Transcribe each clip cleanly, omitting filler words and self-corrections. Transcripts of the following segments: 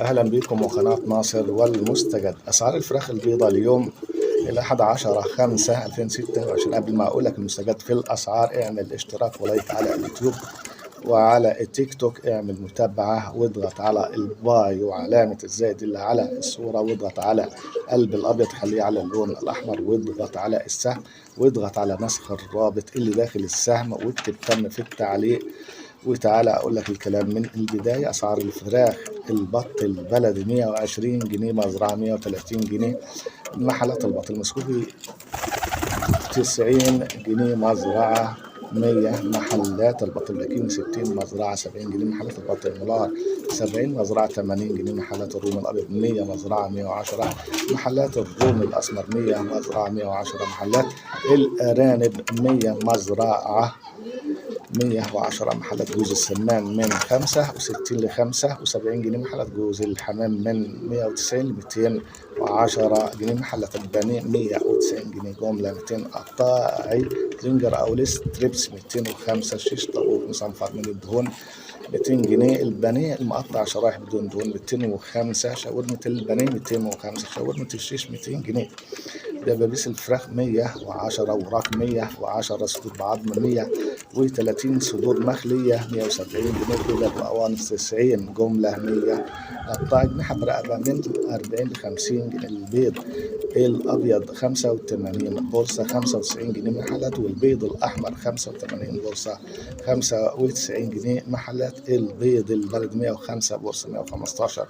أهلا بكم وقناة ناصر والمستجد. أسعار الفراخ البيضاء اليوم الأحد 10/5/2026. قبل ما أقول لك المستجد في الأسعار، اعمل اشتراك ولايك على اليوتيوب وعلى التيك توك، اعمل متابعة واضغط على الباي وعلامة الزائد اللي على الصورة، واضغط على قلب الأبيض خليه على اللون الأحمر، واضغط على السهم، واضغط على نسخ الرابط اللي داخل السهم، واكتب تم في التعليق. وتعالى أقول لك الكلام من البداية. أسعار الفراخ البط البلدي 120 جنيه، مزرعة 130 جنيه، محلات البط المسكوكي 90 جنيه، مزرعة 100، محلات البط البكيني 60، مزرعة 70 جنيه، محلات البط الملار 70، مزرعة 80 جنيه، محلات الروم الأبيض 100، مزرعة 110، محلات الروم الأسمر 100، مزرعة 110، محلات الأرانب 100، مزرعة 110، محلات جوز السمان من 65 ل 75 جنيه، محلات جوز الحمام من 190 ل 210 جنيه، محلات البانيه 190 جنيه، جملة 200، قطاعي زنجر أو ستريبس 205، شيش طاووق مصنفر من الدهون 200 جنيه، البانيه المقطع شرايح بدون دهون 205، شاورمة البانيه 205، شاورمة الشيش 200 جنيه، دبابيس الفراخ 110، وراك 110، صدور بعظم 130، صدور مخلية 170 جنيه، كبد وأوانس 90، جملة 100، قطع جناح برقبة من 40 ل 50 جنيه، البيض الأبيض 85 بورصة 95 جنيه، محلات والبيض الأحمر 85 بورصة 95 جنيه، محلات البيض البلد 105 بورصة 115،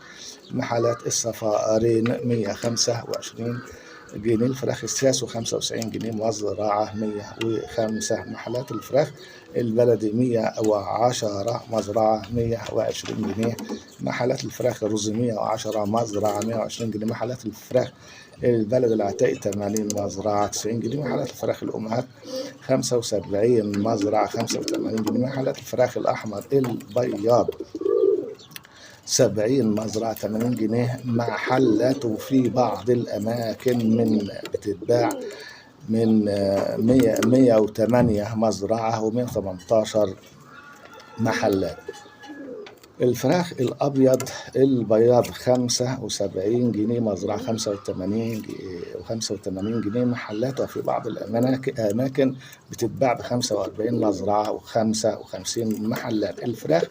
محلات الصفارين 125 جنيه، الفراخ الساسو 95 جنيه، مزرعة 105، محلات الفراخ البلدي 110، مزرعة 120 جنيه، محلات الفراخ الرز 110، مزرعة 120 جنيه، محلات الفراخ البلد العتائي 80، مزرعة 90 جنيه، محلات الفراخ الأمهات 75، مزرعة 85 جنيه، محلات الفراخ الأحمر البياض 70، مزرعة 80 جنيه، محلات. وفي بعض الأماكن من بتتباع من 108 مزرعة و118 محلات. الفراخ الأبيض البياض 75 جنيه، مزرعة 85 جنيه، محلات. وفي بعض الأماكن بتتباع ب45، مزرعة و55 محلات. الفراخ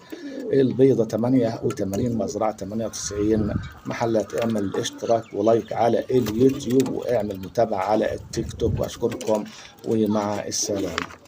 البيضة 88، مزرعة 98 محلات. اعمل اشتراك ولايك على اليوتيوب واعمل متابعة على التيك توك، واشكركم ومع السلامة.